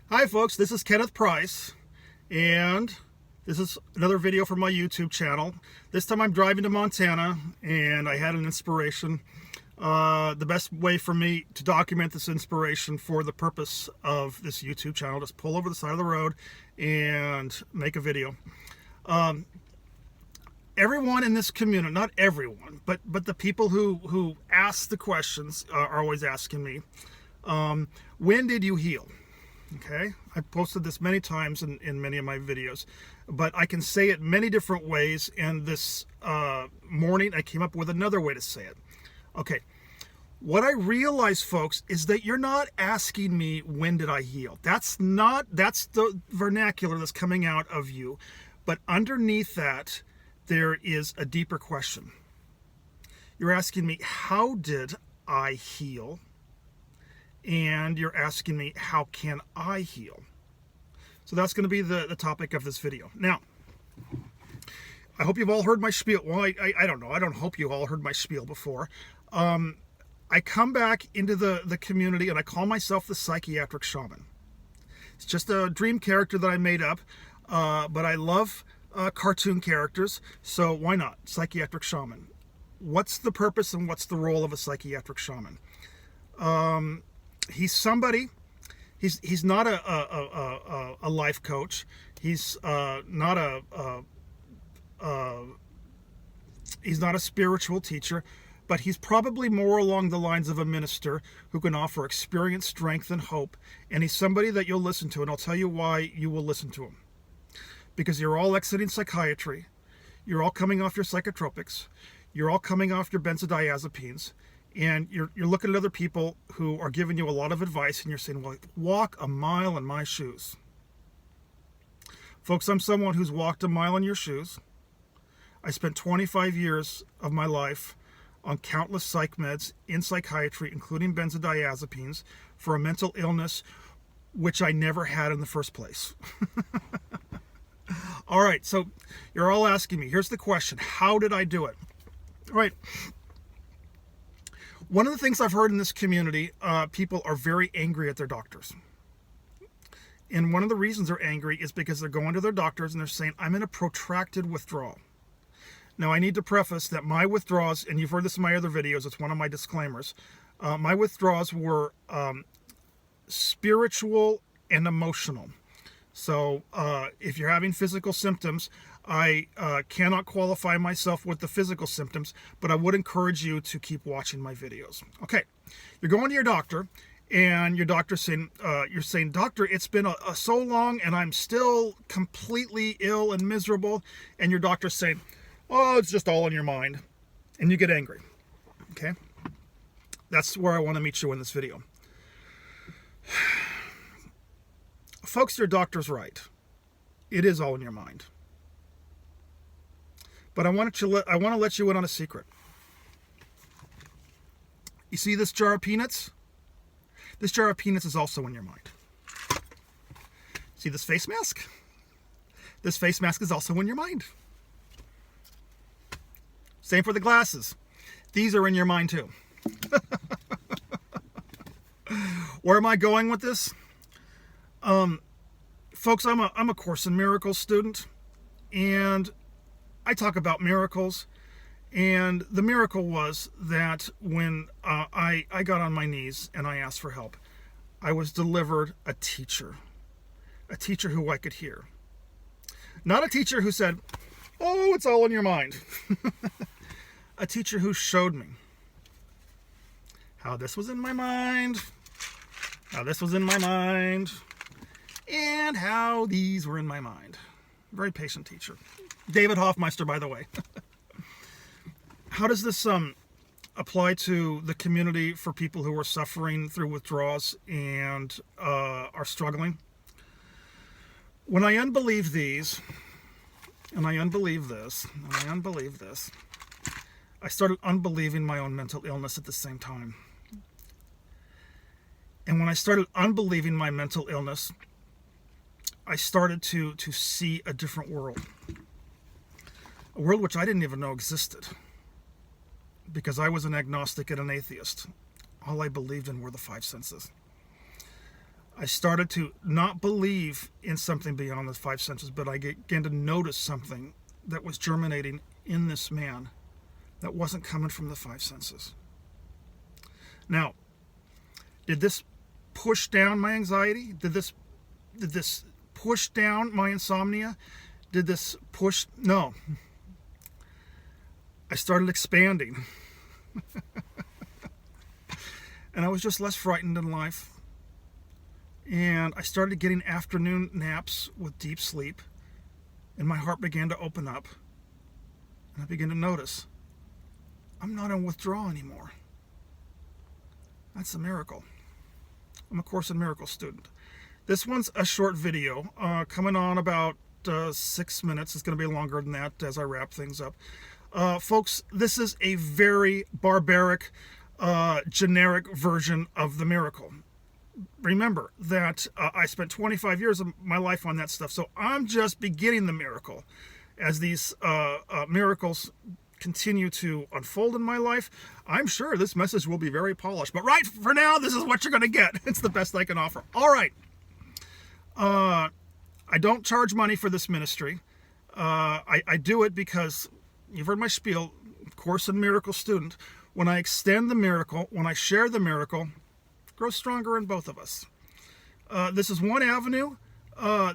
Hi folks, this is Kenneth Price, and this is another video from my YouTube channel. This time I'm driving to Montana, and I had an inspiration. The best way for me to document this inspiration for the purpose of this YouTube channel, just pull over the side of the road and make a video. Everyone in this community, not everyone, but the people who ask the questions are always asking me, when did you heal? Okay, I've posted this many times in many of my videos, but I can say it many different ways, and this morning I came up with another way to say it. Okay, what I realize, folks, is that you're not asking me when did I heal. That's the vernacular that's coming out of you, but underneath that there is a deeper question. You're asking me, how did I heal? And you're asking me, how can I heal? So that's going to be the topic of this video. Now, I hope you've all heard my spiel. Well, I don't know. I don't hope you all heard my spiel before. I come back into the community and I call myself the psychiatric shaman. It's just a dream character that I made up, but I love cartoon characters, so why not? Psychiatric shaman. What's the purpose and what's the role of a psychiatric shaman? He's somebody. He's not a life coach. He's not he's not a spiritual teacher, but he's probably more along the lines of a minister who can offer experience, strength, and hope. And he's somebody that you'll listen to, and I'll tell you why you will listen to him. Because you're all exiting psychiatry, you're all coming off your psychotropics, you're all coming off your benzodiazepines, and you're looking at other people who are giving you a lot of advice, and you're saying, well, walk a mile in my shoes. Folks, I'm someone who's walked a mile in your shoes. I spent 25 years of my life on countless psych meds in psychiatry, including benzodiazepines, for a mental illness which I never had in the first place. All right, so you're all asking me, here's the question, how did I do it? All right. One of the things I've heard in this community, people are very angry at their doctors. And one of the reasons they're angry is because they're going to their doctors and they're saying, I'm in a protracted withdrawal. Now, I need to preface that my withdrawals, and you've heard this in my other videos, it's one of my disclaimers, my withdrawals were spiritual and emotional. So if you're having physical symptoms, I cannot qualify myself with the physical symptoms, but I would encourage you to keep watching my videos. Okay, you're going to your doctor, and your doctor's saying, you're saying, doctor, it's been so long, and I'm still completely ill and miserable. And your doctor's saying, oh, it's just all in your mind. And you get angry. Okay, that's where I want to meet you in this video. Folks, your doctor's right. It is all in your mind. But I want to let you in on a secret. You see this jar of peanuts? This jar of peanuts is also in your mind. See this face mask? This face mask is also in your mind. Same for the glasses. These are in your mind too. Where am I going with this? Folks, I'm a Course in Miracles student, and I talk about miracles, and the miracle was that when I got on my knees and I asked for help, I was delivered a teacher who I could hear. Not a teacher who said, oh, it's all in your mind. A teacher who showed me how this was in my mind, how this was in my mind, and how these were in my mind. Very patient teacher. David Hoffmeister, by the way. How does this apply to the community for people who are suffering through withdrawals and are struggling? When I unbelieve these, and I unbelieve this, and I unbelieve this, I started unbelieving my own mental illness at the same time. And when I started unbelieving my mental illness, I started to see a different world. A world which I didn't even know existed. Because I was an agnostic and an atheist. All I believed in were the five senses. I started to not believe in something beyond the five senses, but I began to notice something that was germinating in this man that wasn't coming from the five senses. Now, did this push down my anxiety? Did this push down my insomnia? Did this push? No. I started expanding. And I was just less frightened in life. And I started getting afternoon naps with deep sleep. And my heart began to open up. And I began to notice I'm not in withdrawal anymore. That's a miracle. I'm a Course in Miracles student. This one's a short video, coming on about 6 minutes. It's going to be longer than that as I wrap things up. Folks, this is a very barbaric, generic version of the miracle. Remember that I spent 25 years of my life on that stuff, so I'm just beginning the miracle. As these miracles continue to unfold in my life, I'm sure this message will be very polished. But right for now, this is what you're going to get. It's the best I can offer. All right. I don't charge money for this ministry. I do it because, you've heard my spiel, Course in Miracle student. When I extend the miracle, when I share the miracle, grow stronger in both of us. This is one avenue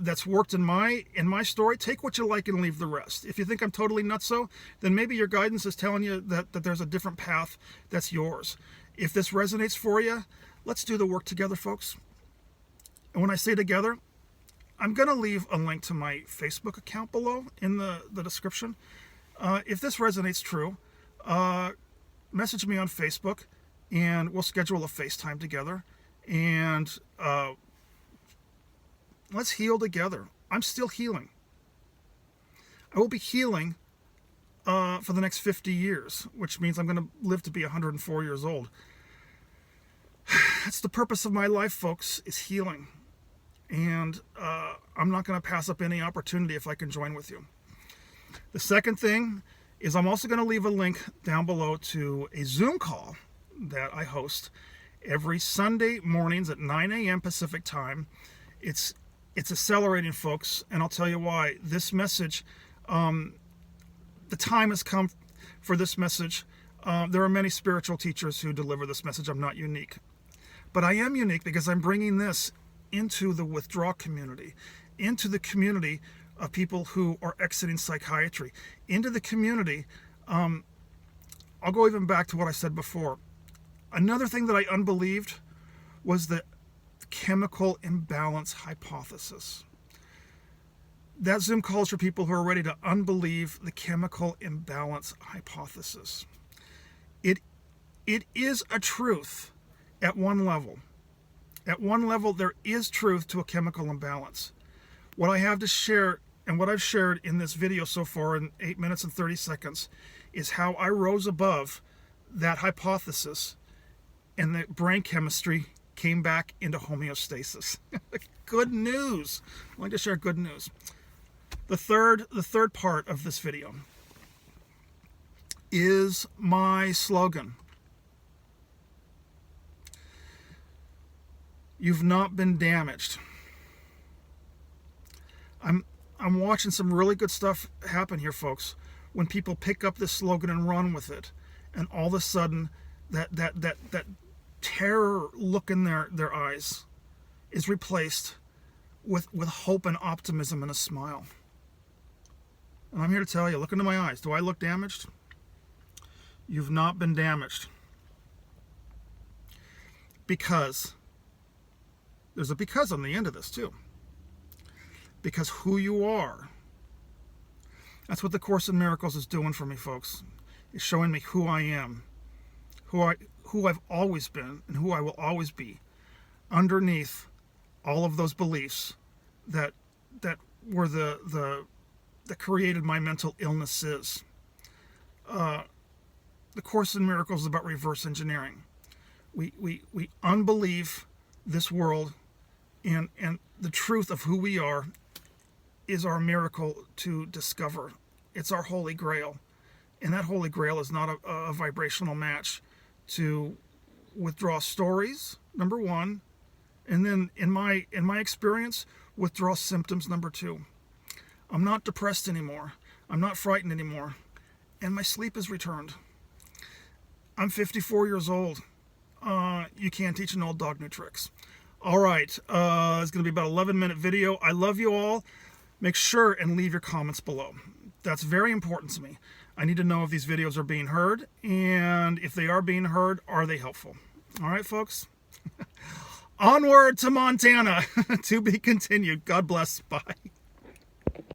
that's worked in my story. Take what you like and leave the rest. If you think I'm totally nutso, then maybe your guidance is telling you that there's a different path that's yours. If this resonates for you, let's do the work together, folks. And when I say together, I'm going to leave a link to my Facebook account below in the description. If this resonates true, message me on Facebook, and we'll schedule a FaceTime together. And let's heal together. I'm still healing. I will be healing for the next 50 years, which means I'm going to live to be 104 years old. That's the purpose of my life, folks, is healing. And I'm not going to pass up any opportunity if I can join with you. The second thing is I'm also going to leave a link down below to a Zoom call that I host every Sunday mornings at 9 a.m. Pacific time. It's accelerating, folks, and I'll tell you why. This message, the time has come for this message. There are many spiritual teachers who deliver this message. I'm not unique. But I am unique because I'm bringing this into the withdrawal community, into the community of people who are exiting psychiatry, into the community. I'll go even back to what I said before. Another thing that I unbelieved was the chemical imbalance hypothesis. That Zoom call is for people who are ready to unbelieve the chemical imbalance hypothesis. It is a truth at one level. At one level, there is truth to a chemical imbalance. What I have to share, and what I've shared in this video so far in 8 minutes and 30 seconds, is how I rose above that hypothesis and the brain chemistry came back into homeostasis. Good news. I'd like to share good news. The third part of this video is my slogan. You've not been damaged. I'm watching some really good stuff happen here, folks, when people pick up this slogan and run with it, and all of a sudden that terror look in their eyes is replaced with hope and optimism and a smile. And I'm here to tell you, look into my eyes. Do I look damaged? You've not been damaged. Because there's a because on the end of this too. Because who you are. That's what the Course in Miracles is doing for me, folks. It's showing me who I am, who I've always been, and who I will always be, underneath all of those beliefs that were that created my mental illnesses. The Course in Miracles is about reverse engineering. We unbelieve this world, and the truth of who we are is our miracle to discover. It's our holy grail. And that holy grail is not a vibrational match to withdraw stories, number one, And then in my experience, withdrawal symptoms number 2. I'm not depressed anymore. I'm not frightened anymore. And my sleep has returned. I'm 54 years old. You can't teach an old dog new tricks. All right. It's going to be about an 11-minute video. I love you all. Make sure and leave your comments below. That's very important to me. I need to know if these videos are being heard, and if they are being heard, are they helpful? All right, folks. Onward to Montana. To be continued. God bless. Bye.